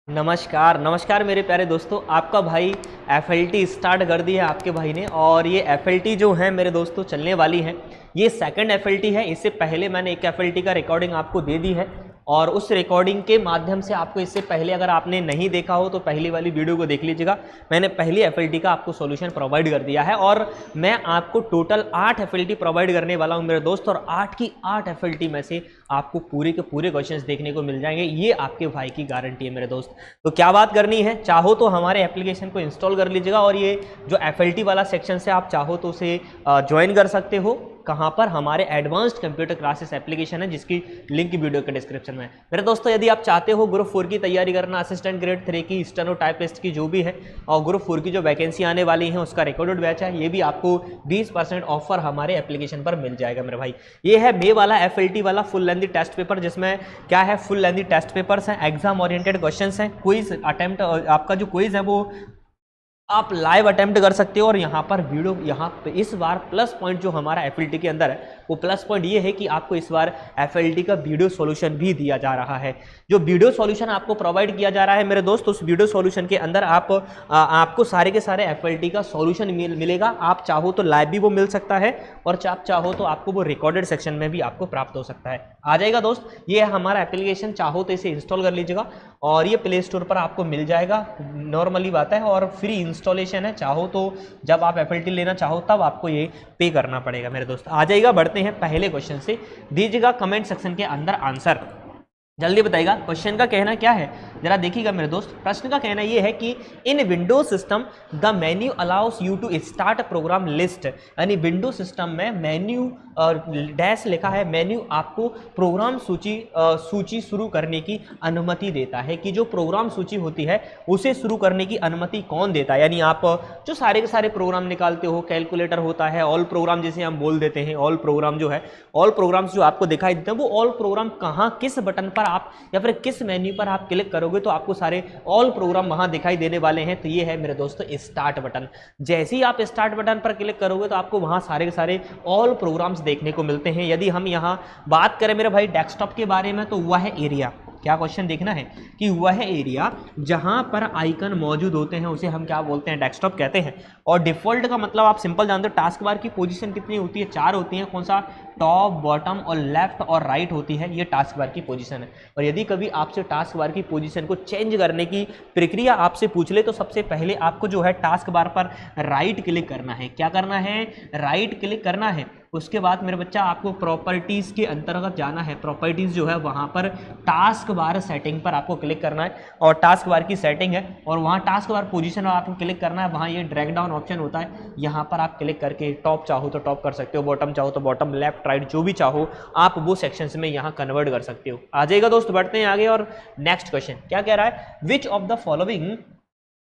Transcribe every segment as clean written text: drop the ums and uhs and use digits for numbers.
नमस्कार नमस्कार मेरे प्यारे दोस्तों, आपका भाई एफएलटी स्टार्ट कर दी है आपके भाई ने। और ये एफएलटी जो है मेरे दोस्तों चलने वाली है, ये सेकंड एफएलटी है। इससे पहले मैंने एक एफएलटी का रिकॉर्डिंग आपको दे दी है और उस रिकॉर्डिंग के माध्यम से आपको इससे पहले अगर आपने नहीं देखा हो तो पहली वाली वीडियो को देख लीजिएगा। मैंने पहली एफएलटी का आपको सॉल्यूशन प्रोवाइड कर दिया है और मैं आपको टोटल 8 एफएलटी प्रोवाइड करने वाला हूं मेरे दोस्त। और 8 की 8 एफएलटी में से आपको पूरे के पूरे क्वेश्चंस देखने को मिल जाएंगे, ये आपके भाई की गारंटी है मेरे दोस्त। तो क्या बात करनी है, चाहो तो हमारे एप्लीकेशन को इंस्टॉल कर लीजिएगा और ये जो एफएलटी वाला सेक्शन से आप चाहो तो उसे ज्वाइन कर सकते हो। कहां पर? हमारे एडवांस्ड कंप्यूटर क्लासेस एप्लीकेशन है जिसकी लिंक वीडियो के डिस्क्रिप्शन में है। मेरे दोस्तों यदि आप चाहते हो ग्रुप 4 की तैयारी करना, असिस्टेंट ग्रेड 3 की, स्टेनो टाइपिस्ट की जो भी है, और ग्रुप 4 की जो वैकेंसी आने वाली है उसका रिकॉर्डेड बैच है, ये भी आपको 20% ऑफर हमारे एप्लीकेशन पर मिल जाएगा मेरे भाई। ये है मे वाला एफएलटी वाला फुल लेंथी टेस्ट पेपर, जिसमें क्या है, फुल लेंथी टेस्ट पेपर्स हैं, एग्जाम ओरिएंटेड क्वेश्चंस हैं, क्विज अटेम्प्ट, आपका जो क्विज है वो आप लाइव अटेम्प्ट कर सकते हो। और यहाँ पर वीडियो, यहाँ पे इस बार प्लस पॉइंट जो हमारा एफएलटी के अंदर है वो प्लस पॉइंट ये है कि आपको इस बार एफएलटी का वीडियो सॉल्यूशन भी दिया जा रहा है। जो वीडियो सॉल्यूशन आपको प्रोवाइड किया जा रहा है मेरे दोस्त, उस वीडियो सॉल्यूशन के अंदर आपको सारे के सारे एफएलटी का सॉल्यूशन मिलेगा। आप चाहो तो लाइव भी वो मिल सकता है और आप चाहो तो आपको वो रिकॉर्डेड सेक्शन में भी आपको प्राप्त हो सकता है। आ जाएगा दोस्त, ये है हमारा एप्लीकेशन, चाहो तो इसे इंस्टॉल कर लीजिएगा और ये प्ले स्टोर पर आपको मिल जाएगा, नॉर्मली बात है, और फ्री इंस्टॉलेशन है। चाहो तो जब आप एफएलटी लेना चाहो तब आपको ये पे करना पड़ेगा मेरे दोस्त। आ जाएगा, बढ़ते हैं पहले क्वेश्चन से। दीजिएगा कमेंट सेक्शन के अंदर आंसर, जल्दी बताइएगा क्वेश्चन का कहना क्या है, जरा देखिएगा मेरे दोस्त। प्रश्न का कहना यह है कि in Windows system the menu allows you to start program list, यानी विंडो सिस्टम में मेन्यू डैश लिखा है, मेन्यू आपको प्रोग्राम सूची शुरू करने की अनुमति देता है। कि जो प्रोग्राम सूची होती है उसे शुरू करने की अनुमति कौन देता है, यानी आप जो सारे के सारे प्रोग्राम निकालते हो, कैलकुलेटर होता है, ऑल प्रोग्राम जिसे हम बोल देते हैं, ऑल प्रोग्राम जो है, ऑल प्रोग्राम्स जो आपको दिखाई देते हैं वो ऑल प्रोग्राम कहाँ, किस बटन पर आप या फिर किस मेन्यू पर आप क्लिक करोगे तो आपको सारे ऑल प्रोग्राम वहां दिखाई देने वाले हैं। तो ये है मेरे दोस्तों स्टार्ट बटन। जैसे ही आप स्टार्ट बटन पर क्लिक करोगे तो आपको वहां सारे के सारे ऑल प्रोग्राम्स देखने को मिलते हैं। यदि हम यहां बात करें मेरे भाई डेस्कटॉप के बारे में, तो वह है एरिया। क्या क्वेश्चन देखना है कि वह एरिया जहां पर आइकन मौजूद होते हैं उसे हम क्या बोलते हैं, डेस्कटॉप कहते हैं। और डिफॉल्ट का मतलब आप सिंपल जानते हो, टास्क बार की पोजीशन कितनी होती है, 4 होती है। कौन सा? टॉप, बॉटम और लेफ्ट और राइट होती है, ये टास्क बार की पोजीशन है। और यदि कभी आपसे टास्क बार की पोजीशन को चेंज करने की प्रक्रिया आपसे पूछ ले तो सबसे पहले आपको जो है टास्क बार पर राइट क्लिक करना है। क्या करना है? राइट क्लिक करना है। उसके बाद मेरे बच्चा आपको प्रॉपर्टीज के अंतर्गत जाना है। प्रॉपर्टीज जो है वहां पर टास्क बार सेटिंग पर आपको क्लिक करना है और टास्क बार की सेटिंग है और वहां टास्क बार पोजीशन पर आपको क्लिक करना है। वहां ये ड्रैग डाउन ऑप्शन होता है, यहां पर आप क्लिक करके टॉप चाहो तो टॉप कर सकते हो, बॉटम चाहो तो बॉटम, लेफ्ट राइट जो भी चाहो आप वो सेक्शंस में यहां कन्वर्ट कर सकते हो। आ जाएगा दोस्त, बढ़ते हैं आगे। और नेक्स्ट क्वेश्चन क्या कह रहा है, which of the following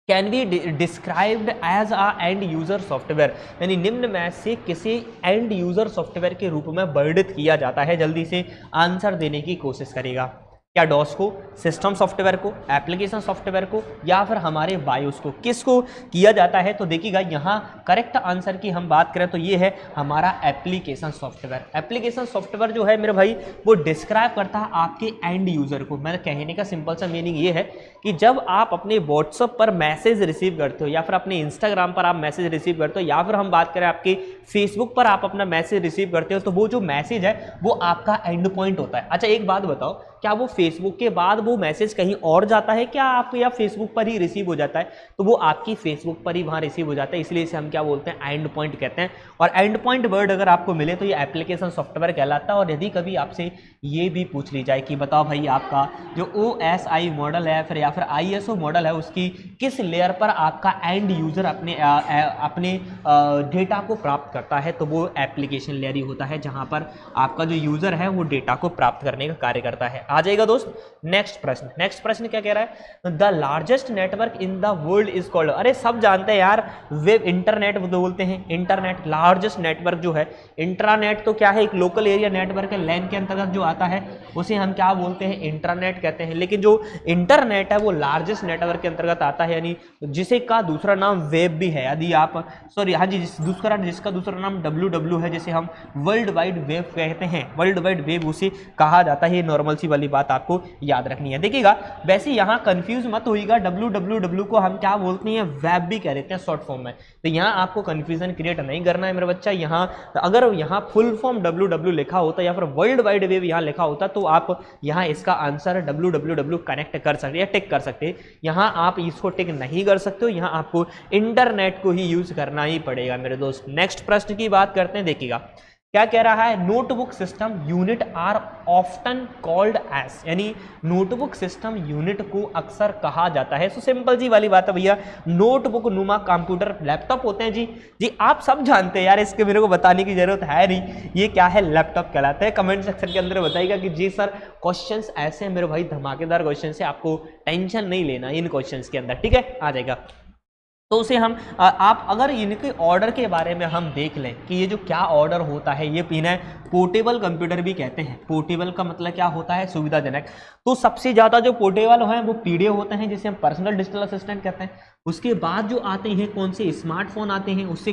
can be described as a end user software, यानी निम्न में से किसी एंड यूजर सॉफ्टवेयर के रूप में वर्णित किया जाता है। जल्दी से आंसर देने की कोशिश करेगा। क्या डॉस को, सिस्टम सॉफ्टवेयर को, एप्लीकेशन सॉफ्टवेयर को, या फिर हमारे बायोस को, किसको किया जाता है? तो देखिएगा यहाँ करेक्ट आंसर की हम बात करें तो ये है हमारा एप्लीकेशन सॉफ्टवेयर। एप्लीकेशन सॉफ्टवेयर जो है मेरे भाई वो डिस्क्राइब करता है आपके एंड यूजर को। मेरे कहने का सिंपल सा मीनिंग ये है कि जब आप अपने व्हाट्सएप पर मैसेज रिसीव करते हो या फिर अपने इंस्टाग्राम पर आप मैसेज रिसीव करते हो या फिर हम बात करें आपके फेसबुक पर आप अपना मैसेज रिसीव करते हो, तो वो जो मैसेज है वो आपका एंड पॉइंट होता है। अच्छा एक बात बताओ, क्या वो फेसबुक के बाद वो मैसेज कहीं और जाता है क्या आप, या फेसबुक पर ही रिसीव हो जाता है? तो वो आपकी फेसबुक पर ही वहां रिसीव हो जाता है, इसलिए इसे हम क्या बोलते हैं, एंड पॉइंट कहते हैं। और एंड पॉइंट वर्ड अगर आपको मिले तो ये एप्लीकेशन सॉफ्टवेयर कहलाता है। और यदि कभी आपसे ये भी पूछ ली जाए कि बताओ भाई आपका जो OSI मॉडल है फिर या फिर ISO मॉडल है उसकी किस लेयर पर आपका एंड यूजर अपने डेटा को प्राप्त करता है, तो वो एप्लीकेशन लेयर ही होता है जहां पर आपका जो यूजर है वो डेटा को प्राप्त करने का कार्य करता है। आ जाएगा दोस्त नेक्स्ट प्रश्न। नेक्स्ट प्रश्न क्या कह रहा है, the largest network in the world is called, अरे सब जानते हैं यार, वेब इंटरनेट बोलते हैं। इंटरनेट लार्जेस्ट नेटवर्क जो है, इंट्रानेट तो क्या है, एक लोकल एरिया नेटवर्क है, लैन के अंतर्गत जो आता है उसे हम क्या बोलते हैं, इंटरनेट कहते हैं। लेकिन जो इंटरनेट है वो लार्जेस्ट नेटवर्क के अंतर्गत आता है, यानी जिसे का दूसरा नाम वेब भी है। यदि आप हाँ जी, जिसका दूसरा नाम WW है, जिसे हम वर्ल्ड वाइड वेब कहते हैं, वर्ल्ड वाइड वेब उसे कहा जाता है। ये नॉर्मल सी वाली बात आपको याद रखनी है। देखिएगा वैसे यहाँ कंफ्यूज मत होइएगा, www को हम क्या बोलते हैं, वेब भी कह देते हैं शॉर्ट फॉर्म में, तो यहाँ आपको कंफ्यूजन क्रिएट नहीं करना है मेरे बच्चा। यहाँ अगर यहाँ फुल फॉर्म www लिखा होता या फिर वर्ल्ड वाइड वेब यहाँ लिखा होता तो आप यहाँ इसका आंसर www कनेक्ट कर सकते या टिक कर सकते। यहाँ आप इसको टिक नहीं कर सकते हो, यहाँ आपको इंटरनेट को ही यूज करना ही पड़ेगा मेरे दोस्त। नेक्स्ट प्रश्न की बात करते हैं, देखिएगा क्या कह रहा है, notebook system unit are often called as, यानी नोटबुक सिस्टम यूनिट को अक्सर कहा जाता है। सो सिंपल जी वाली बात है भैया, नोटबुक नुमा कंप्यूटर लैपटॉप होते हैं जी आप सब जानते हैं यार, इसके मेरे को बताने की जरूरत है नहीं, ये क्या है, लैपटॉप कहलाते हैं। कमेंट सेक्शन के अंदर बताइएगा कि जी सर क्वेश्चंस ऐसे हैं मेरे भाई, धमाकेदार क्वेश्चन है, आपको टेंशन नहीं लेना इन क्वेश्चंस के अंदर, ठीक है, आ जाएगा। तो उसे हम आप अगर इनके ऑर्डर के बारे में हम देख लें कि ये जो क्या ऑर्डर होता है, ये इन्हें पोर्टेबल कंप्यूटर भी कहते हैं। पोर्टेबल का मतलब क्या होता है, सुविधाजनक। तो सबसे ज़्यादा जो पोर्टेबल हैं वो पीडीए होते हैं, जिसे हम पर्सनल डिजिटल असिस्टेंट कहते हैं। उसके बाद जो आते हैं कौन से, स्मार्टफोन आते हैं, उससे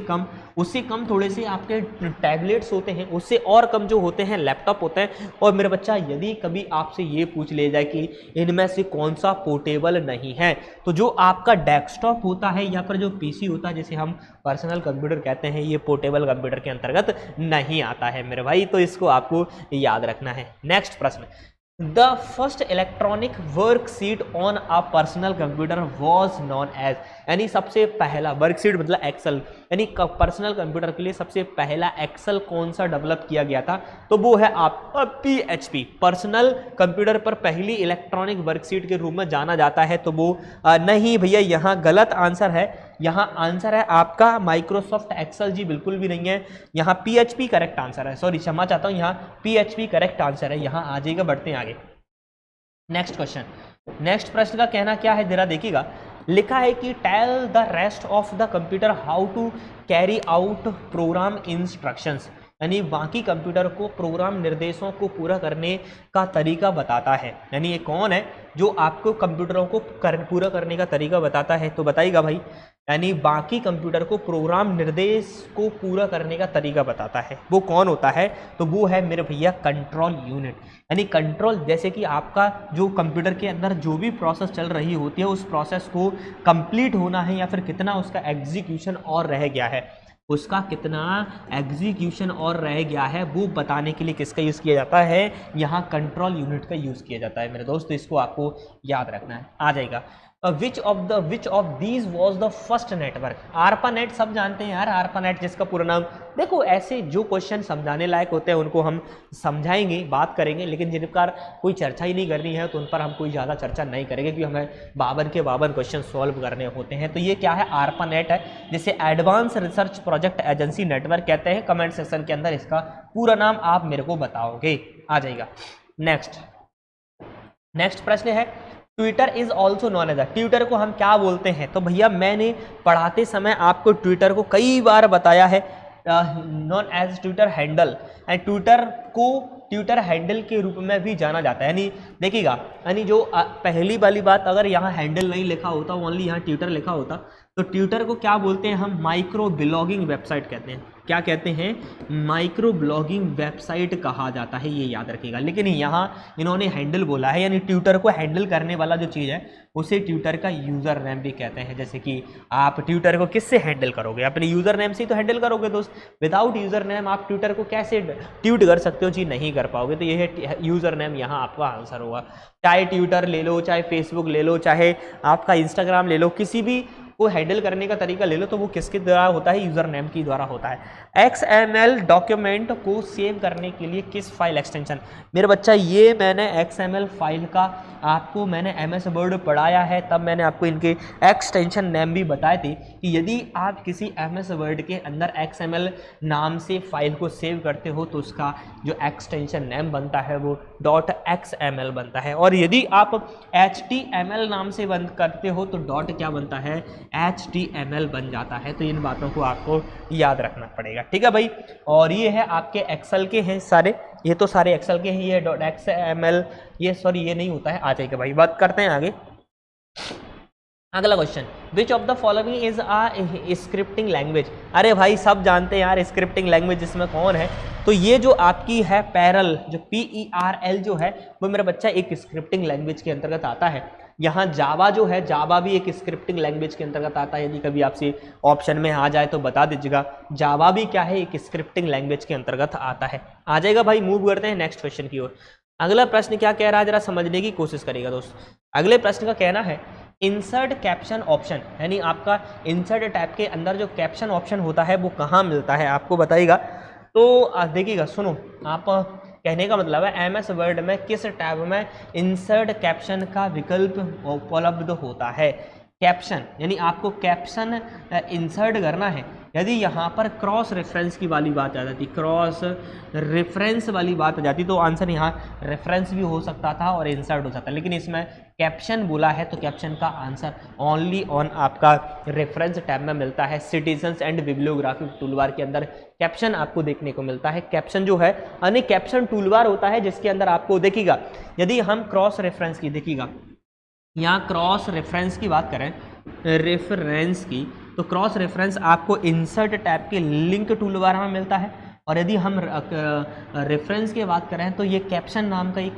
कम थोड़े से आपके टैबलेट्स होते हैं, उससे और कम जो होते हैं लैपटॉप होते हैं। और मेरे बच्चा यदि कभी आपसे ये पूछ ले जाए कि इनमें से कौन सा पोर्टेबल नहीं है, तो जो आपका डेस्कटॉप होता है या फिर जो पीसी होता है जिसे हम पर्सनल कंप्यूटर कहते हैं, ये पोर्टेबल कंप्यूटर के अंतर्गत नहीं आता है मेरे भाई, तो इसको आपको याद रखना है। नेक्स्ट प्रश्न, the first electronic worksheet on a personal computer was known as, यानी सबसे पहला वर्कशीट मतलब एक्सेल, यानी पर्सनल कंप्यूटर के लिए सबसे पहला एक्सेल कौन सा डेवलप किया गया था, तो वो है आपका PHP। पर्सनल कंप्यूटर पर पहली इलेक्ट्रॉनिक वर्कशीट के रूप में जाना जाता है, तो वो नहीं भैया, यहाँ गलत आंसर है। यहाँ आंसर है आपका माइक्रोसॉफ्ट एक्सेल जी, बिल्कुल भी नहीं है, यहाँ PHP करेक्ट आंसर है, सॉरी क्षमा चाहता हूँ, यहाँ PHP करेक्ट आंसर है, यहाँ आ जाएगा। बढ़ते हैं आगे, नेक्स्ट क्वेश्चन। नेक्स्ट प्रश्न का कहना क्या है जरा देखिएगा, लिखा है कि tell the rest of the computer how to carry out program instructions, यानी बाकी कंप्यूटर को प्रोग्राम निर्देशों को पूरा करने का तरीका बताता है। यानी ये कौन है जो आपको कंप्यूटरों को पूरा करने का तरीका बताता है, तो बताइएगा भाई। यानी बाकी कंप्यूटर को प्रोग्राम निर्देश को पूरा करने का तरीका बताता है, वो कौन होता है, तो वो है मेरे भैया कंट्रोल यूनिट। यानी कंट्रोल, जैसे कि आपका जो कंप्यूटर के अंदर जो भी प्रोसेस चल रही होती है, उस प्रोसेस को कंप्लीट होना है या फिर कितना उसका एग्जीक्यूशन और रह गया है, उसका कितना एग्जीक्यूशन और रह गया है, वो बताने के लिए किसका यूज़ किया जाता है, यहाँ कंट्रोल यूनिट का यूज़ किया जाता है मेरे दोस्त, तो इसको आपको याद रखना है। आ जाएगा, which of these was the first network, ARPANET सब जानते हैं यार, ARPANET जिसका पूरा नाम, देखो ऐसे जो क्वेश्चन समझाने लायक होते हैं उनको हम समझाएंगे, बात करेंगे, लेकिन जिन पर कोई चर्चा ही नहीं करनी है तो उन पर हम कोई ज़्यादा चर्चा नहीं करेंगे, क्योंकि हमें 52 के 52 क्वेश्चन सॉल्व करने होते हैं। तो ये क्या है, ARPANET है, जिसे advance research project agency network कहते हैं। कमेंट सेक्शन के अंदर इसका पूरा नाम आप मेरे को बताओगे। आ जाएगा नेक्स्ट प्रश्न है, Twitter is also known as, Twitter को हम क्या बोलते हैं, तो भैया मैंने पढ़ाते समय आपको ट्विटर को कई बार बताया है, known as Twitter handle, and Twitter को ट्विटर हैंडल के रूप में भी जाना जाता है। यानी देखिएगा, यानी जो पहली वाली बात, अगर यहाँ हैंडल नहीं लिखा होता, ओनली यहाँ ट्विटर लिखा होता, तो ट्विटर को क्या बोलते हैं हम, माइक्रो ब्लॉगिंग वेबसाइट कहते हैं। क्या कहते हैं, माइक्रो ब्लॉगिंग वेबसाइट कहा जाता है, ये याद रखिएगा। लेकिन यहाँ इन्होंने हैंडल बोला है, यानी ट्विटर को हैंडल करने वाला जो चीज़ है उसे ट्विटर का यूज़र नेम भी कहते हैं। जैसे कि आप ट्विटर को किससे हैंडल करोगे, अपने यूज़र नेम से ही तो हैंडल करोगे दोस्त। विदाउट यूज़र नेम आप ट्विटर को कैसे ट्वीट कर सकते हो जी, नहीं कर पाओगे। तो ये है यूज़र नेम, यहाँ आपका आंसर होगा। चाहे ट्विटर ले लो, चाहे फेसबुक ले लो, चाहे आपका इंस्टाग्राम ले लो, किसी भी को हैंडल करने का तरीका ले लो, तो वो किसके द्वारा होता है, यूज़र नेम के द्वारा होता है। XML डॉक्यूमेंट को सेव करने के लिए किस फाइल एक्सटेंशन, मेरे बच्चा ये मैंने XML फाइल का आपको मैंने MS वर्ड पढ़ाया है, तब मैंने आपको इनके एक्सटेंशन नेम भी बताए थे कि यदि आप किसी MS वर्ड के अंदर XML नाम से फाइल को सेव करते हो तो उसका जो एक्सटेंशन नेम बनता है वो .xml बनता है, और यदि आप HTML नाम से बंद करते हो तो डॉट क्या बनता है, HTML बन जाता है। तो इन बातों को आपको याद रखना पड़ेगा, ठीक है भाई। और ये है आपके एक्सेल के हैं सारे, ये तो सारे एक्सेल के हैं, ये .xml, ये सॉरी ये नहीं होता है। आ जाएगा भाई, बात करते हैं आगे। अगला question, which of the following is a scripting language, अरे भाई सब जानते हैं यार स्क्रिप्टिंग लैंग्वेज इसमें कौन है, तो ये जो आपकी है पैरल, जो PERL जो है वो मेरा बच्चा एक स्क्रिप्टिंग लैंग्वेज के अंतर्गत आता है। यहाँ जावा जो है, जावा भी एक स्क्रिप्टिंग लैंग्वेज के अंतर्गत आता है। यदि कभी आपसे ऑप्शन में आ जाए तो बता दीजिएगा, जावा भी क्या है, एक स्क्रिप्टिंग लैंग्वेज के अंतर्गत आता है। आ जाएगा भाई, मूव करते हैं नेक्स्ट क्वेश्चन की ओर। अगला प्रश्न क्या कह रहा है, जरा समझने की कोशिश करिएगा दोस्त। अगले प्रश्न का कहना है इंसर्ट कैप्शन ऑप्शन, यानी आपका इंसर्ट टैब के अंदर जो कैप्शन ऑप्शन होता है वो कहाँ मिलता है, आपको बताइएगा। तो देखिएगा, सुनो, आप कहने का मतलब है MS वर्ड में किस टैब में इंसर्ट कैप्शन का विकल्प उपलब्ध होता है। कैप्शन यानी आपको कैप्शन इंसर्ट करना है। यदि यहाँ पर क्रॉस रेफरेंस की वाली बात आ जाती, क्रॉस रेफरेंस वाली बात आ जाती, तो आंसर यहाँ रेफरेंस भी हो सकता था और इंसर्ट हो सकता, लेकिन इसमें कैप्शन बोला है तो कैप्शन का आंसर ओनली ऑन आपका रेफरेंस टैब में मिलता है। सिटीजन्स एंड बिब्लियोग्राफी टूलबार के अंदर कैप्शन आपको देखने को मिलता है। कैप्शन जो है यानी कैप्शन टूलबार होता है जिसके अंदर आपको देखिएगा, यदि हम क्रॉस रेफरेंस की देखिएगा, यहाँ क्रॉस रेफरेंस की बात करें, रेफरेंस की, तो क्रॉस रेफरेंस आपको इंसर्ट टैब के लिंक टूलबार में मिलता है। और यदि हम रेफरेंस की बात करें तो ये कैप्शन नाम का एक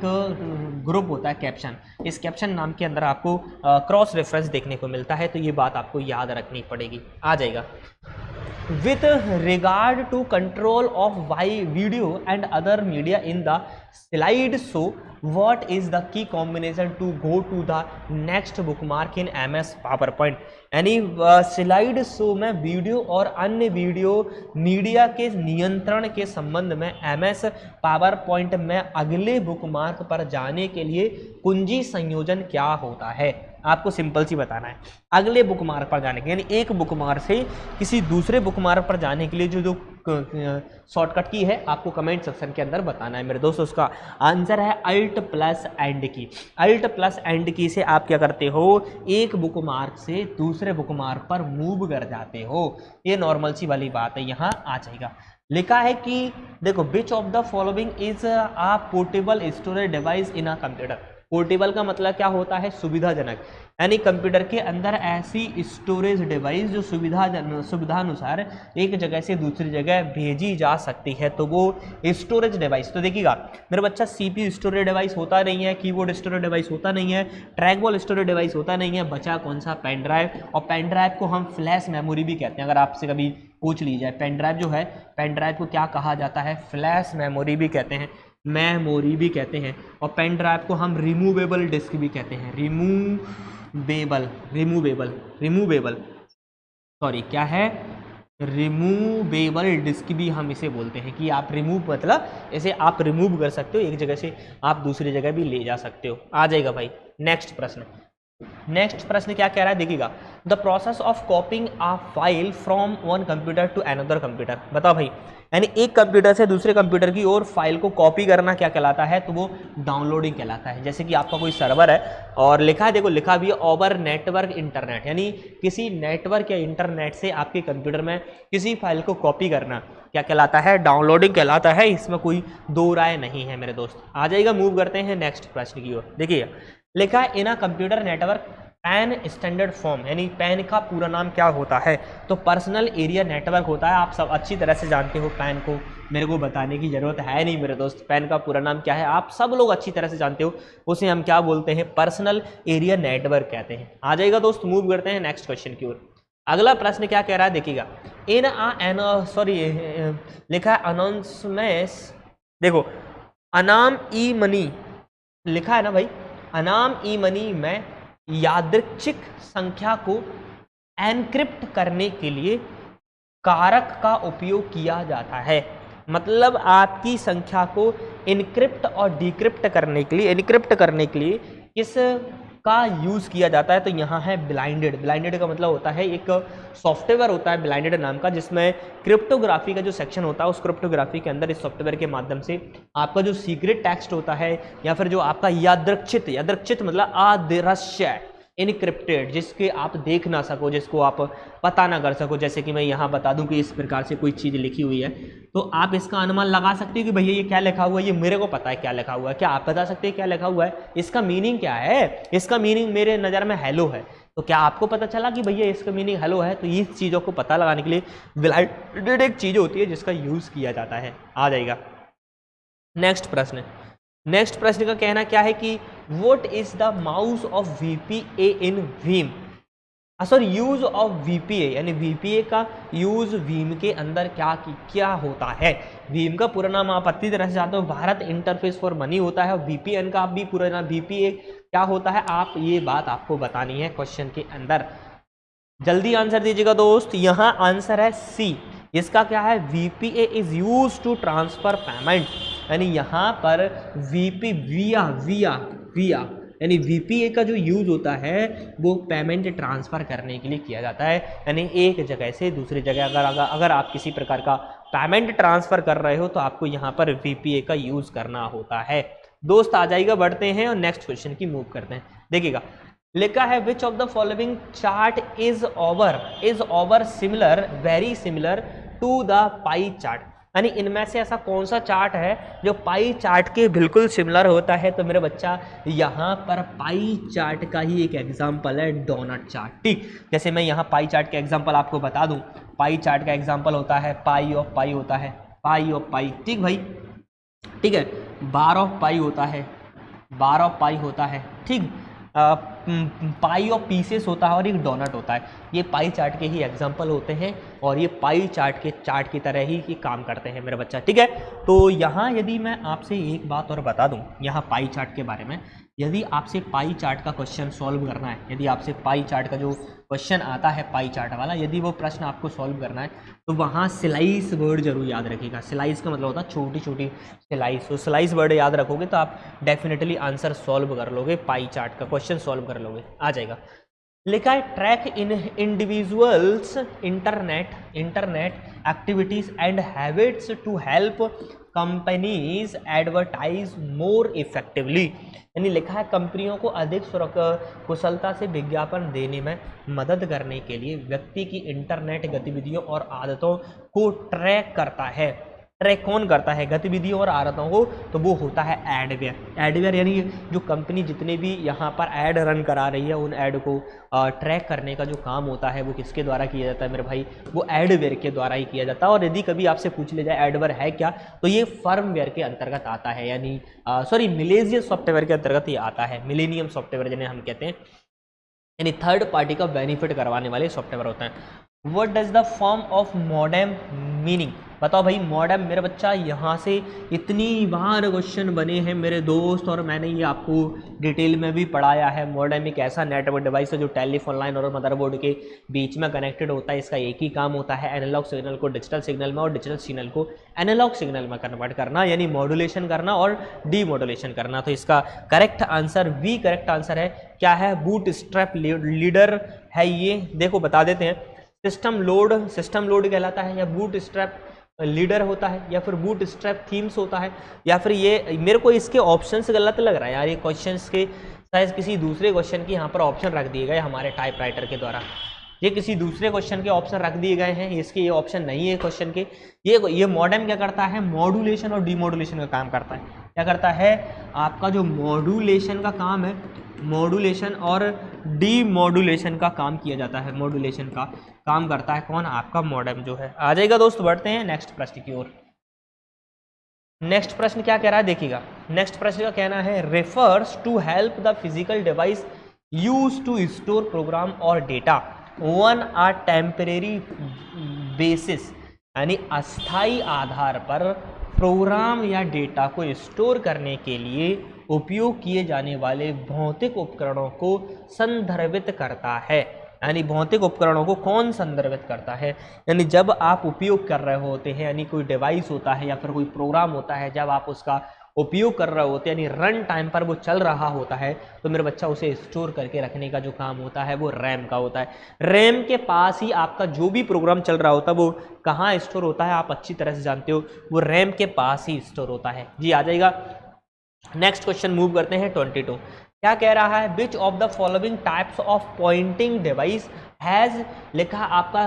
ग्रुप होता है, कैप्शन। इस कैप्शन नाम के अंदर आपको क्रॉस रेफरेंस देखने को मिलता है, तो ये बात आपको याद रखनी पड़ेगी। आ जाएगा, with regard to control of video and other media in the slide show, what is the key combination to go to the next bookmark in MS PowerPoint? यानी स्लाइड शो में वीडियो और अन्य वीडियो मीडिया के नियंत्रण के संबंध में MS PowerPoint में अगले बुकमार्क पर जाने के लिए कुंजी संयोजन क्या होता है। आपको सिंपल सी बताना है, अगले बुकमार्क पर जाने के, यानी एक बुकमार्क से किसी दूसरे बुकमार्क पर जाने के लिए जो शॉर्टकट की है आपको कमेंट सेक्शन के अंदर बताना है मेरे दोस्तों। उसका आंसर है Alt+End की। Alt+End की से आप क्या करते हो, एक बुकमार्क से दूसरे बुकमार्क पर मूव कर जाते हो। ये नॉर्मल सी वाली बात है, यहाँ आ जाएगा। लिखा है कि देखो, विच of the following is a portable storage device in a computer. Portable का मतलब क्या होता है, सुविधाजनक, यानी कंप्यूटर के अंदर ऐसी स्टोरेज डिवाइस जो सुविधानुसार एक जगह से दूसरी जगह भेजी जा सकती है, तो वो स्टोरेज डिवाइस। तो देखिएगा मेरा बच्चा, CPU स्टोरेज डिवाइस होता नहीं है, कीबोर्ड स्टोरेज डिवाइस होता नहीं है, ट्रैक बॉल स्टोरेज डिवाइस होता नहीं है, बचा कौन सा, पेन ड्राइव। और पेन ड्राइव को हम फ्लैश मेमोरी भी कहते हैं। अगर आपसे कभी पूछ ली जाए, पेन ड्राइव जो है, पेन ड्राइव को क्या कहा जाता है, फ्लैश मेमोरी भी कहते हैं, मेमोरी भी कहते हैं। और पेन ड्राइव को हम रिमूवेबल डिस्क भी कहते हैं, रिमूवेबल सॉरी क्या है, रिमूवेबल डिस्क भी हम इसे बोलते हैं। कि आप रिमूव मतलब इसे आप रिमूव कर सकते हो, एक जगह से आप दूसरी जगह भी ले जा सकते हो। आ जाएगा भाई नेक्स्ट प्रश्न। नेक्स्ट प्रश्न क्या कह रहा है, देखिएगा, the process of copying a file from one computer to another computer. बताओ भाई, यानी एक कंप्यूटर से दूसरे कंप्यूटर की ओर फाइल को कॉपी करना क्या कहलाता है, तो वो डाउनलोडिंग कहलाता है। जैसे कि आपका कोई सर्वर है और लिखा है, देखो लिखा भी है ओवर नेटवर्क इंटरनेट, यानी किसी नेटवर्क या इंटरनेट से आपके कंप्यूटर में किसी फाइल को कॉपी करना क्या कहलाता है, डाउनलोडिंग कहलाता है। इसमें कोई दो राय नहीं है मेरे दोस्त। आ जाएगा, मूव करते हैं नेक्स्ट प्रश्न की ओर। देखिए लिखा है, in a computer network PAN standard form, यानी पैन का पूरा नाम क्या होता है, तो पर्सनल एरिया नेटवर्क होता है। आप सब अच्छी तरह से जानते हो पैन को, मेरे को बताने की जरूरत है नहीं मेरे दोस्त। पैन का पूरा नाम क्या है, आप सब लोग अच्छी तरह से जानते हो, उसे हम क्या बोलते हैं, पर्सनल एरिया नेटवर्क कहते हैं। आ जाएगा दोस्त, मूव करते हैं नेक्स्ट क्वेश्चन की ओर। अगला प्रश्न क्या कह रहा है, देखिएगा, लिखा है अनाउंसमेंट्स, देखो अनाम ई मनी लिखा है ना भाई, अनाम ई मनी में यादृच्छिक संख्या को एनक्रिप्ट करने के लिए कारक का उपयोग किया जाता है। मतलब आपकी संख्या को इनक्रिप्ट और डिक्रिप्ट करने के लिए किस का यूज़ किया जाता है, तो यहाँ है ब्लाइंडेड। ब्लाइंडेड का मतलब होता है, एक सॉफ्टवेयर होता है ब्लाइंडेड नाम का, जिसमें क्रिप्टोग्राफी का जो सेक्शन होता है, उस क्रिप्टोग्राफी के अंदर इस सॉफ्टवेयर के माध्यम से आपका जो सीक्रेट टेक्स्ट होता है, या फिर जो आपका यादृच्छित मतलब अदृश्य इनक्रिप्टेड, जिसके आप देख ना सको, जिसको आप पता ना कर सको। जैसे कि मैं यहाँ बता दूं कि इस प्रकार से कोई चीज़ लिखी हुई है, तो आप इसका अनुमान लगा सकते हो कि भैया ये क्या लिखा हुआ है, ये मेरे को पता है क्या लिखा हुआ है। क्या आप बता सकते हैं क्या लिखा हुआ है, इसका मीनिंग क्या है? इसका मीनिंग मेरे नज़र में हेलो है। तो क्या आपको पता चला कि भैया इसका मीनिंग हेलो है? तो इस चीज़ों को पता लगाने के लिए विलाइडेड एक चीज़ होती है जिसका यूज़ किया जाता है। आ जाएगा नेक्स्ट प्रश्न। नेक्स्ट प्रश्न का कहना क्या है कि what is the mouse of VPA in Vim? Sorry, use of VPA, यानी VPA का यूज वीम के अंदर क्या होता है? वीम का पूरा नाम आप अच्छी तरह से जानते हो, भारत इंटरफेस फॉर मनी होता है, और VPN का भी पूरा नाम VPA क्या होता है, आप ये बात आपको बतानी है क्वेश्चन के अंदर। जल्दी आंसर दीजिएगा दोस्त। यहाँ आंसर है सी। इसका क्या है? VPA is use to transfer payment, यानी यहाँ पर VP विया यानी VPA का जो यूज होता है वो पेमेंट ट्रांसफर करने के लिए किया जाता है, यानी एक जगह से दूसरी जगह अगर आप किसी प्रकार का पेमेंट ट्रांसफर कर रहे हो तो आपको यहाँ पर VPA का यूज करना होता है। दोस्त आ जाएगा, बढ़ते हैं और नेक्स्ट क्वेश्चन की मूव करते हैं। देखिएगा लिखा है which of the following chart is over similar, very similar to the pie chart, यानी इनमें से ऐसा कौन सा चार्ट है जो पाई चार्ट के बिल्कुल सिमिलर होता है? तो मेरे बच्चा यहाँ पर पाई चार्ट का ही एक एग्जांपल है डोनट चार्ट। ठीक, जैसे मैं यहाँ पाई चार्ट का एग्जांपल आपको बता दूँ। पाई चार्ट का एग्जांपल होता है पाई ऑफ पाई होता है, पाई ऑफ पाई। ठीक भाई, ठीक है। बार ऑफ पाई होता है, बार ऑफ पाई होता है। ठीक, पाई ऑफ पीसेस होता है और एक डोनट होता है। ये पाई चार्ट के ही एग्जांपल होते हैं और ये पाई चार्ट की तरह ही ये काम करते हैं मेरा बच्चा। ठीक है, तो यहाँ यदि मैं आपसे एक बात और बता दूँ यहाँ पाई चार्ट के बारे में, यदि आपसे पाई चार्ट का क्वेश्चन सॉल्व करना है, यदि आपसे पाई चार्ट का जो क्वेश्चन आता है पाई चार्ट वाला, यदि वो प्रश्न आपको सॉल्व करना है तो वहाँ स्लाइस वर्ड जरूर याद रखिएगा। स्लाइस का मतलब होता है छोटी छोटी स्लाइस, तो स्लाइस वर्ड याद रखोगे तो आप डेफिनेटली आंसर सॉल्व कर लोगे, पाई चार्ट का क्वेश्चन सॉल्व कर लोगे। आ जाएगा, लिखा है track in individuals internet activities and habits to help companies advertise more effectively, यानी लिखा है कंपनियों को अधिक कुशलता से विज्ञापन देने में मदद करने के लिए व्यक्ति की इंटरनेट गतिविधियों और आदतों को ट्रैक करता है। ट्रैक कौन करता है गतिविधियों और आदतों को? तो वो होता है एडवेयर। एडवेयर यानी जो कंपनी जितने भी यहाँ पर ऐड रन करा रही है उन ऐड को ट्रैक करने का जो काम होता है वो किसके द्वारा किया जाता है मेरे भाई? वो एडवेयर के द्वारा ही किया जाता है। और यदि कभी आपसे पूछ ले जाए एडवेयर है क्या, तो ये फर्मवेयर के अंतर्गत आता है, यानी सॉरी मिलेनियम सॉफ्टवेयर के अंतर्गत ये आता है। मिलेनियम सॉफ्टवेयर जिन्हें हम कहते हैं, यानी थर्ड पार्टी का बेनिफिट करवाने वाले सॉफ्टवेयर होते हैं। What does the form of modem meaning? बताओ भाई मॉडेम मेरे बच्चा, यहाँ से इतनी बार क्वेश्चन बने हैं मेरे दोस्त और मैंने ये आपको डिटेल में भी पढ़ाया है। मॉडेम एक ऐसा नेटवर्क डिवाइस है जो टेलीफोन लाइन और मदरबोर्ड के बीच में कनेक्टेड होता है। इसका एक ही काम होता है एनालॉग सिग्नल को डिजिटल सिग्नल में और डिजिटल सिग्नल को एनालॉग सिग्नल में कन्वर्ट करना, यानी मॉड्यूलेशन करना और डीमॉड्यूलेशन करना। तो इसका correct answer B correct answer है। क्या है? बूट स्ट्रैप लीडर है ये, देखो बता देते हैं। सिस्टम लोड कहलाता है, या बूट स्ट्रैप लीडर होता है, या फिर बूट स्ट्रैप थीम्स होता है, या फिर ये मेरे को इसके ऑप्शंस गलत लग रहा है यार। ये क्वेश्चंस के शायद किसी दूसरे क्वेश्चन के यहाँ पर ऑप्शन रख दिए गए हमारे टाइपराइटर के द्वारा। ये किसी दूसरे क्वेश्चन के ऑप्शन रख दिए गए हैं, इसके ये ऑप्शन नहीं है क्वेश्चन के। ये मॉडेम क्या करता है? मॉड्यूलेशन और डीमॉड्यूलेशन का काम करता है। क्या करता है? आपका जो मॉड्यूलेशन का काम है, मॉड्यूलेशन और डीमॉड्यूलेशन का काम किया जाता है। मॉड्यूलेशन का काम करता है कौन? आपका मॉडेम जो है। आ जाएगा दोस्त, बढ़ते हैं नेक्स्ट प्रश्न की ओर। नेक्स्ट प्रश्न क्या कह रहा है देखिएगा। नेक्स्ट प्रश्न का कहना है refers to help the physical device use to store program और data on a temporary basis, यानी अस्थाई आधार पर प्रोग्राम या डेटा को स्टोर करने के लिए उपयोग किए जाने वाले भौतिक उपकरणों को संदर्भित करता है। यानी भौतिक उपकरणों को कौन संदर्भित करता है? यानी जब आप उपयोग कर रहे होते हैं, यानी कोई डिवाइस होता है या फिर कोई प्रोग्राम होता है, जब आप उसका उपयोग कर रहे होते हैं यानी रन टाइम पर वो चल रहा होता है, तो मेरे बच्चा उसे स्टोर करके रखने का जो काम होता है वो रैम का होता है। रैम के पास ही आपका जो भी प्रोग्राम चल रहा होता है वो कहाँ स्टोर होता है? आप अच्छी तरह से जानते हो, वो रैम के पास ही स्टोर होता है। जी आ जाएगा। नेक्स्ट क्वेश्चन मूव करते हैं 22। क्या कह रहा है? Which of the following types of pointing device has, लिखा आपका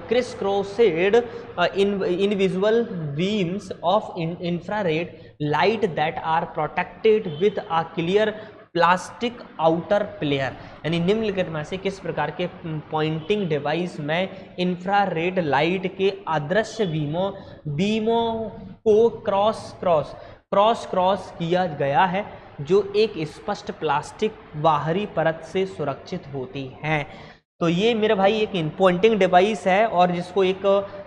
crisscrossed invisible beams of infrared light that are protected with a clear plastic outer layer, यानी निम्नलिखित में से किस प्रकार के पॉइंटिंग डिवाइस में इंफ्रारेड लाइट के अदृश्य बीमों को क्रॉस किया गया है जो एक स्पष्ट प्लास्टिक बाहरी परत से सुरक्षित होती हैं। तो ये मेरे भाई एक पॉइंटिंग डिवाइस है और जिसको एक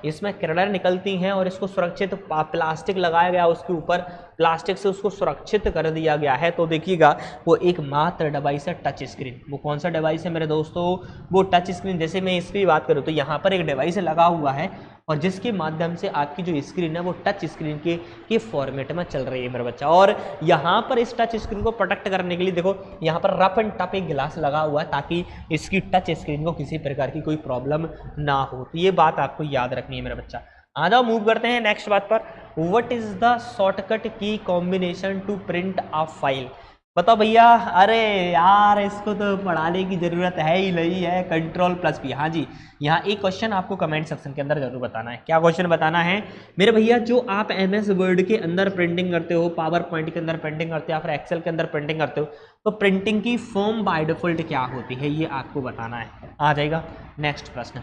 इसमें किरणें निकलती हैं और इसको सुरक्षित प्लास्टिक लगाया गया, उसके ऊपर प्लास्टिक से उसको सुरक्षित कर दिया गया है। तो देखिएगा वो एक मात्र डिवाइस है टच स्क्रीन। वो कौन सा डिवाइस है मेरे दोस्तों? वो टच स्क्रीन। जैसे मैं इसकी बात करूँ तो यहाँ पर एक डिवाइस लगा हुआ है और जिसके माध्यम से आपकी जो स्क्रीन है वो टच स्क्रीन के फॉर्मेट में चल रही है मेरा बच्चा। और यहाँ पर इस टच स्क्रीन को प्रोटेक्ट करने के लिए देखो यहाँ पर रफ एंड टफ एक गिलास लगा हुआ है ताकि इसकी टच स्क्रीन को किसी प्रकार की कोई प्रॉब्लम ना हो। तो ये बात आपको याद रखनी है मेरा बच्चा। आ जाओ मूव करते हैं नेक्स्ट बात पर। What is the shortcut key combination to print a file? बताओ भैया। अरे यार इसको तो पढ़ाने की जरूरत है ही नहीं है। Ctrl+P। हाँ जी, यहाँ एक क्वेश्चन आपको कमेंट सेक्शन के अंदर जरूर बताना है। क्या क्वेश्चन बताना है मेरे भैया? जो आप MS वर्ड के अंदर प्रिंटिंग करते हो, पावर पॉइंट के अंदर प्रिंटिंग करते हो या फिर एक्सेल के अंदर प्रिंटिंग करते हो, तो प्रिंटिंग की फॉर्म बाय डिफॉल्ट क्या होती है, ये आपको बताना है। आ जाएगा नेक्स्ट प्रश्न।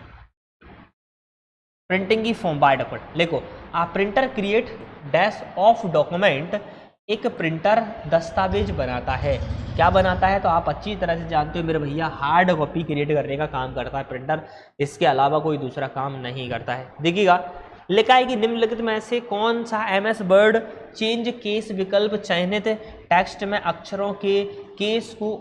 प्रिंटिंग की फॉर्म बाय डिफॉल्ट लिखो। आप printer create dash of document. एक प्रिंटर दस्तावेज बनाता है। क्या बनाता है? तो आप अच्छी तरह से जानते हो मेरे भैया, हार्ड कॉपी क्रिएट करने का काम करता है प्रिंटर। इसके अलावा कोई दूसरा काम नहीं करता है। देखिएगा लिखा है कि निम्नलिखित में से कौन सा MS वर्ड चेंज केस विकल्प चयनित टेक्स्ट में अक्षरों के केस को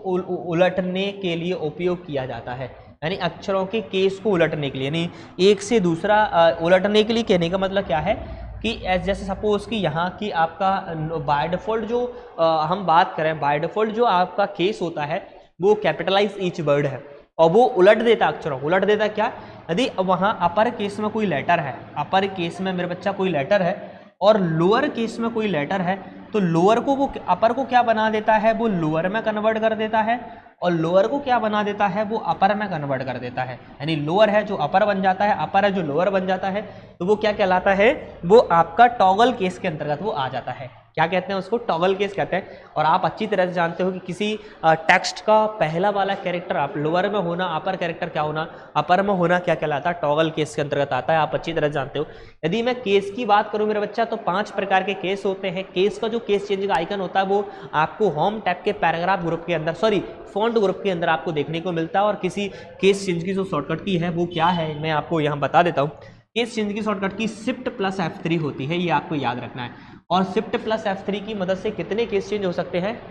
उलटने के लिए उपयोग किया जाता है। यानी अक्षरों के केस को उलटने के लिए, यानी एक से दूसरा उलटने के लिए। कहने का मतलब क्या है कि जैसे सपोज कि यहाँ की आपका बाय डिफॉल्ट जो हम बात करें, बाय डिफॉल्ट जो आपका केस होता है वो कैपिटलाइज ईच वर्ड है और वो उलट देता अक्षरों। उलट देता क्या? यदि वहाँ अपर केस में कोई लेटर है, अपर केस में मेरे बच्चा कोई लेटर है और लोअर केस में कोई लेटर है, तो लोअर को वो अपर को क्या बना देता है? वो लोअर में कन्वर्ट कर देता है और लोअर को क्या बना देता है? वो अपर में कन्वर्ट कर देता है। यानी लोअर है जो अपर बन जाता है, अपर है जो लोअर बन जाता है। तो वो क्या कहलाता है? वो आपका टॉगल केस के अंतर्गत वो आ जाता है। क्या कहते हैं उसको? टॉगल केस कहते हैं। और आप अच्छी तरह से जानते हो कि किसी टेक्स्ट का पहला वाला कैरेक्टर आप लोअर में होना, अपर कैरेक्टर क्या होना, अपर में होना, क्या कहलाता है? टॉगल केस के अंतर्गत आता है। आप अच्छी तरह से जानते हो। यदि मैं केस की बात करूं मेरा बच्चा, तो 5 प्रकार के केस होते हैं। केस का जो केस चेंज का आइकन होता है वो आपको होम टैब के पैराग्राफ ग्रुप के अंदर, सॉरी फॉन्ट ग्रुप के अंदर आपको देखने को मिलता है। और किसी केस चेंज की जो शॉर्टकट की है वो क्या है, मैं आपको यहाँ बता देता हूँ। केस चेंज की शॉर्टकट की Shift+F3 होती है, ये आपको याद रखना है। और Shift+F3 की मदद से कितने केस चेंज हो सकते हैं?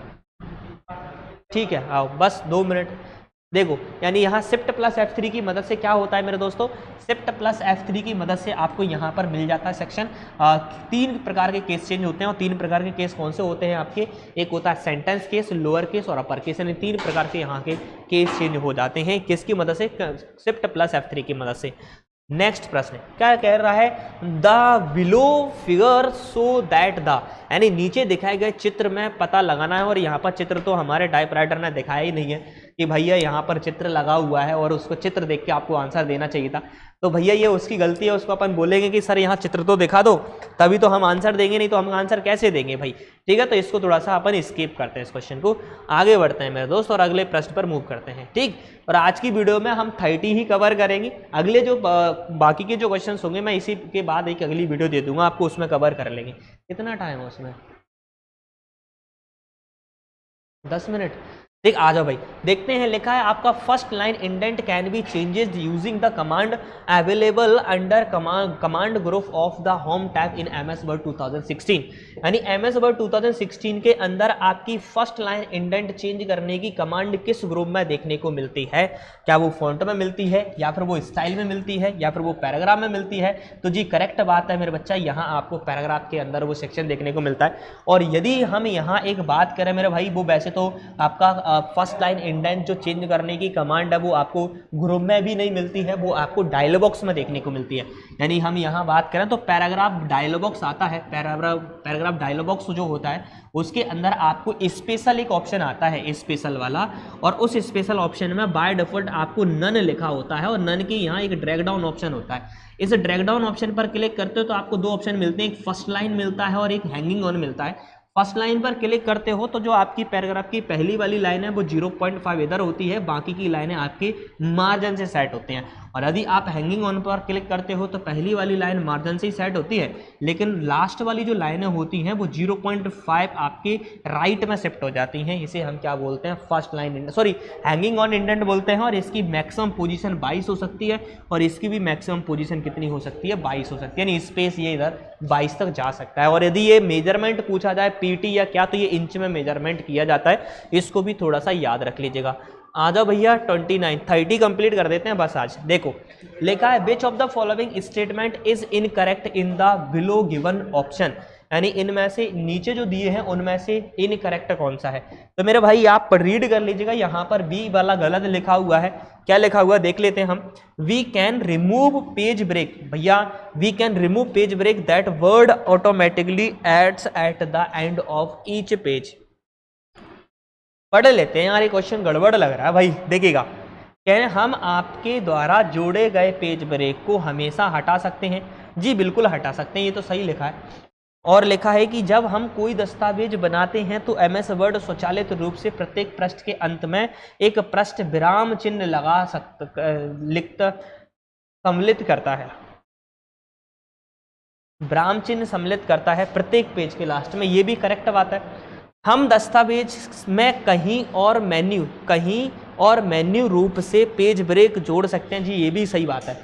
ठीक है, आओ बस 2 मिनट देखो। यानी यहाँ Shift+F3 की मदद से क्या होता है मेरे दोस्तों? Shift+F3 की मदद से आपको यहाँ पर मिल जाता है सेक्शन। 3 प्रकार के केस चेंज होते हैं। और 3 प्रकार के केस कौन से होते हैं आपके? एक होता है सेंटेंस केस, लोअर केस और अपर केस। यानी 3 प्रकार से यहाँ के केस चेंज हो जाते हैं। किसकी मदद से? Shift+F3 की मदद से। नेक्स्ट प्रश्न क्या कह रहा है? The below figure so that the, यानी नीचे दिखाए गए चित्र में पता लगाना है। और यहाँ पर चित्र तो हमारे टाइपराइटर ने दिखाया ही नहीं है कि भैया यहाँ पर चित्र लगा हुआ है और उसको चित्र देख के आपको आंसर देना चाहिए था। तो भैया ये उसकी गलती है। उसको अपन बोलेंगे कि सर यहाँ चित्र तो दिखा दो, तभी तो हम आंसर देंगे, नहीं तो हम आंसर कैसे देंगे भाई? ठीक है, तो इसको थोड़ा सा अपन स्किप करते हैं, इस क्वेश्चन को आगे बढ़ते हैं मेरे दोस्त और अगले प्रश्न पर मूव करते हैं। ठीक, और आज की वीडियो में हम 30 ही कवर करेंगे। अगले जो बाकी के जो क्वेश्चन होंगे मैं इसी के बाद एक अगली वीडियो दे दूंगा आपको, उसमें कवर कर लेंगे। कितना टाइम है उसमें? 10 मिनट। देख आ जाओ भाई, देखते हैं। लिखा है आपका first line indent can be changes using the command available under command group of the home tab in MS word 2016। यानी MS वर्ड 2016 के अंदर आपकी फर्स्ट लाइन इंडेंट चेंज करने की कमांड किस ग्रुप में देखने को मिलती है? क्या वो फॉन्ट में मिलती है, या फिर वो स्टाइल में मिलती है, या फिर वो पैराग्राफ में मिलती है? तो जी करेक्ट बात है मेरे बच्चा, यहाँ आपको पैराग्राफ के अंदर वो सेक्शन देखने को मिलता है। और यदि हम यहाँ एक बात करें मेरे भाई, वो वैसे तो आपका फर्स्ट लाइन इंडेंट जो चेंज करने की कमांड है वो आपको ग्रुप में भी नहीं मिलती है, वो आपको डायलॉग बॉक्स में देखने को मिलती है। यानी हम यहाँ बात करें तो पैराग्राफ डायलॉग बॉक्स आता है। पैराग्राफ डायलॉग बॉक्स जो होता है उसके अंदर आपको स्पेशल एक ऑप्शन आता है, स्पेशल वाला। और उस स्पेशल ऑप्शन में बाय डिफॉल्ट आपको नन लिखा होता है और नन की यहाँ एक ड्रैग डाउन ऑप्शन होता है। इस ड्रैग डाउन ऑप्शन पर क्लिक करते हो तो आपको 2 ऑप्शन मिलते हैं, एक फर्स्ट लाइन मिलता है और एक हैंगिंग ऑन मिलता है। फर्स्ट लाइन पर क्लिक करते हो तो जो आपकी पैराग्राफ की पहली वाली लाइन है वो 0.5 इधर होती है, बाकी की लाइनें आपके मार्जिन से सेट होती हैं। और यदि आप हैंगिंग ऑन पर क्लिक करते हो तो पहली वाली लाइन मार्जिन से ही सेट होती है, लेकिन लास्ट वाली जो लाइनें होती हैं वो 0.5 आपके राइट में शिफ्ट हो जाती हैं। इसे हम क्या बोलते हैं, first line sorry hanging on indent बोलते हैं। और इसकी मैक्सिमम पोजीशन 22 हो सकती है और इसकी भी मैक्सिमम पोजीशन कितनी हो सकती है, 22 हो सकती है, यानी स्पेस ये इधर 22 तक जा सकता है। और यदि ये मेजरमेंट पूछा जाए पीटी या क्या, तो ये इंच में मेजरमेंट किया जाता है, इसको भी थोड़ा सा याद रख लीजिएगा। आ जाओ भैया 29 30 कंप्लीट कर देते हैं बस आज। देखो लिखा है which of the following statement is incorrect in the below given option, यानी इनमें से नीचे जो दिए हैं उनमें से इनकरेक्ट कौन सा है। तो मेरे भाई आप रीड कर लीजिएगा, यहाँ पर बी वाला गलत लिखा हुआ है। क्या लिखा हुआ है देख लेते हैं हम। We can remove page break, भैया we can remove page break that Word automatically adds at the end of each page. पढ़ लेते हैं यार, ये क्वेश्चन गड़बड़ लग रहा है भाई। देखिएगा कह रहे हम आपके द्वारा जोड़े गए पेज ब्रेक को हमेशा हटा सकते हैं। जी बिल्कुल हटा सकते हैं, ये तो सही लिखा है। और लिखा है कि जब हम कोई दस्तावेज बनाते हैं तो एमएस वर्ड स्वचालित रूप से प्रत्येक पृष्ठ के अंत में एक पृष्ठ विराम चिन्ह लगा सम्मिलित करता है, विराम चिन्ह सम्मिलित करता है प्रत्येक पेज के लास्ट में। ये भी करेक्ट बात है। हम दस्तावेज में कहीं और मेन्यू रूप से पेज ब्रेक जोड़ सकते हैं। जी ये भी सही बात है,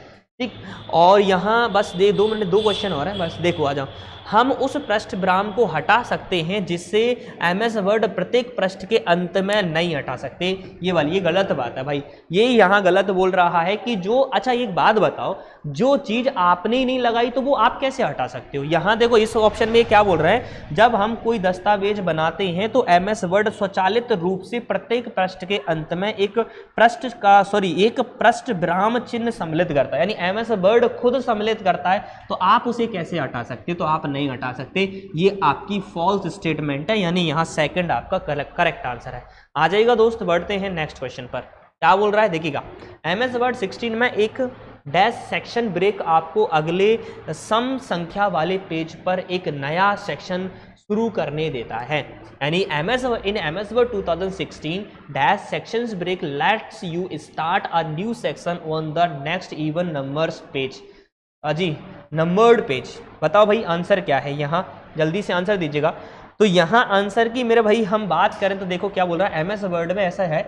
ठीक। और यहाँ बस 2 मिनट 2 क्वेश्चन और हैं, बस देखो आ जाओ। हम उस पृष्ठ विराम को हटा सकते हैं जिससे एमएस वर्ड प्रत्येक पृष्ठ के अंत में नहीं हटा सकते। ये वाली ये गलत बात है भाई, ये यहाँ गलत बोल रहा है कि जो, अच्छा एक बात बताओ, जो चीज आपने ही नहीं लगाई तो वो आप कैसे हटा सकते हो। यहाँ देखो इस ऑप्शन में क्या बोल रहे हैं, जब हम कोई दस्तावेज बनाते हैं तो एमएस वर्ड स्वचालित रूप से प्रत्येक पृष्ठ के अंत में एक पृष्ठ विराम चिन्ह सम्मिलित करता है, यानी एमएस वर्ड खुद सम्मिलित करता है, तो आप उसे कैसे हटा सकते, तो आप नहीं हटा सकते। ये आपकी फॉल्स स्टेटमेंट है, यानी यहाँ सेकंड आपका करेक्ट आंसर है। आ जाएगा दोस्त, बढ़ते हैं नेक्स्ट क्वेश्चन पर। क्या बोल रहा है देखिएगा, एमएस वर्ड 16 में एक डैश सेक्शन ब्रेक आपको अगले सम संख्या वाले पेज पर एक नया सेक्शन शुरू करने देता है, यानी in MS Word 2016 dash sections break lets you start a new section on the next even numbers page. जी नंबर्ड पेज। बताओ भाई आंसर क्या है, यहाँ जल्दी से आंसर दीजिएगा। तो यहाँ आंसर की मेरे भाई हम बात करें तो देखो क्या बोल रहा है, एमएस वर्ड में ऐसा है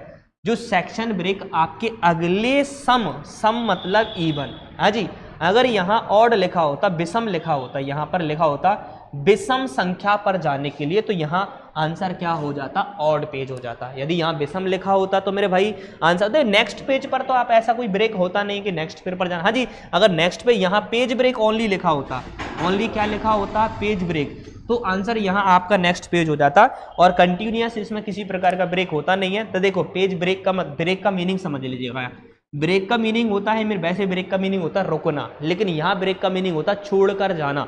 जो सेक्शन ब्रेक आपके अगले सम मतलब इवन। हाँ जी, अगर यहाँ ऑड लिखा होता, विषम लिखा होता, यहाँ पर लिखा होता विषम संख्या पर जाने के लिए, तो यहाँ आंसर क्या हो जाता, ऑड पेज हो जाता। यदि यहाँ विषम लिखा होता तो मेरे भाई आंसर दे नेक्स्ट पेज पर, तो आप ऐसा कोई ब्रेक होता नहीं कि नेक्स्ट पेज पर जाना। हाँ जी, अगर नेक्स्ट पे यहाँ पेज ब्रेक ओनली लिखा होता, ओनली क्या लिखा होता, पेज ब्रेक, तो आंसर यहाँ आपका नेक्स्ट पेज हो जाता। और कंटिन्यूअस इसमें किसी प्रकार का ब्रेक होता नहीं है। तो देखो पेज ब्रेक का मीनिंग समझ लीजिएगा। ब्रेक का मीनिंग होता है, मेरे वैसे ब्रेक का मीनिंग होता है रुकना, लेकिन यहाँ ब्रेक का मीनिंग होता है छोड़कर जाना,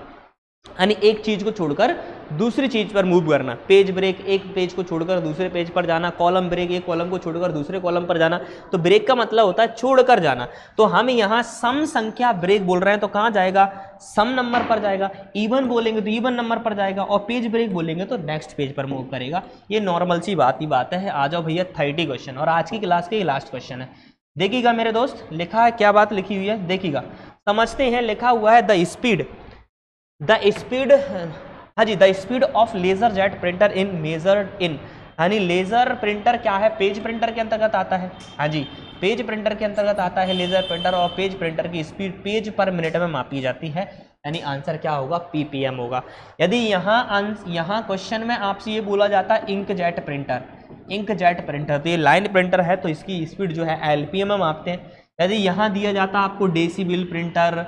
यानी एक चीज को छोड़कर दूसरी चीज पर मूव करना। पेज ब्रेक एक पेज को छोड़कर दूसरे पेज पर जाना, कॉलम ब्रेक एक कॉलम को छोड़कर दूसरे कॉलम पर जाना। तो ब्रेक का मतलब होता है छोड़कर जाना। तो हम यहाँ सम संख्या ब्रेक बोल रहे हैं तो कहाँ जाएगा, सम नंबर पर जाएगा। इवन बोलेंगे तो इवन नंबर पर जाएगा, और पेज ब्रेक बोलेंगे तो नेक्स्ट पेज पर मूव करेगा। ये नॉर्मल सी बात है। आ जाओ भैया 30 क्वेश्चन, और आज की क्लास के लास्ट क्वेश्चन है। देखिएगा मेरे दोस्त, लिखा है क्या बात लिखी हुई है, देखिएगा समझते हैं। लिखा हुआ है द स्पीड हाँ जी, the speed of laser jet printer in measured in, यानी लेजर प्रिंटर क्या है, पेज प्रिंटर के अंतर्गत आता है। हाँ जी, पेज प्रिंटर के अंतर्गत आता है लेजर प्रिंटर, और पेज प्रिंटर की स्पीड पेज पर मिनट में मापी जाती है, यानी आंसर क्या होगा, पीपीएम होगा। यदि यहाँ क्वेश्चन में आपसे ये बोला जाता है इंक जेट प्रिंटर, तो ये लाइन प्रिंटर है तो इसकी स्पीड जो है एलपीएम में मापते हैं। यदि यहाँ दिया जाता आपको डेसिबल प्रिंटर,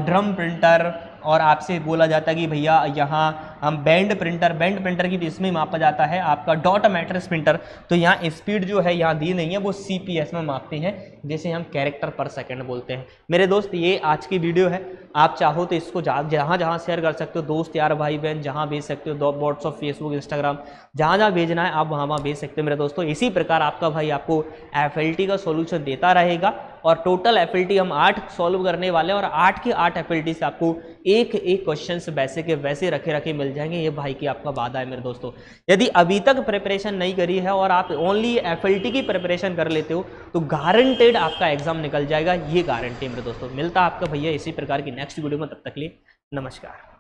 ड्रम प्रिंटर, और आपसे बोला जाता है कि भैया यहाँ हम बैंड प्रिंटर की भी इसमें मापा जाता है आपका डॉट मैट्रिक्स प्रिंटर, तो यहाँ स्पीड जो है यहाँ दी नहीं है, वो सीपीएस में मापते हैं, जैसे हम कैरेक्टर पर सेकंड बोलते हैं। मेरे दोस्त ये आज की वीडियो है, आप चाहो तो इसको जहाँ शेयर कर सकते हो, दोस्त यार भाई बहन जहाँ भेज सकते हो, व्हाट्सअप फेसबुक इंस्टाग्राम जहाँ भेजना है आप वहाँ भेज सकते हो मेरे दोस्तों। इसी प्रकार आपका भाई आपको FLT का सोल्यूशन देता रहेगा। और टोटल एफएलटी हम 8 सॉल्व करने वाले हैं और 8 के 8 एफएलटी से आपको एक एक क्वेश्चन वैसे के वैसे रखे रखे मिल जाएंगे। ये भाई की आपका वादा है मेरे दोस्तों। यदि अभी तक प्रिपरेशन नहीं करी है और आप ओनली एफएलटी की प्रिपरेशन कर लेते हो तो गारंटेड आपका एग्जाम निकल जाएगा, ये गारंटी है मेरे दोस्तों। मिलता है आपका भैया इसी प्रकार की नेक्स्ट वीडियो में, तब तक के लिए नमस्कार।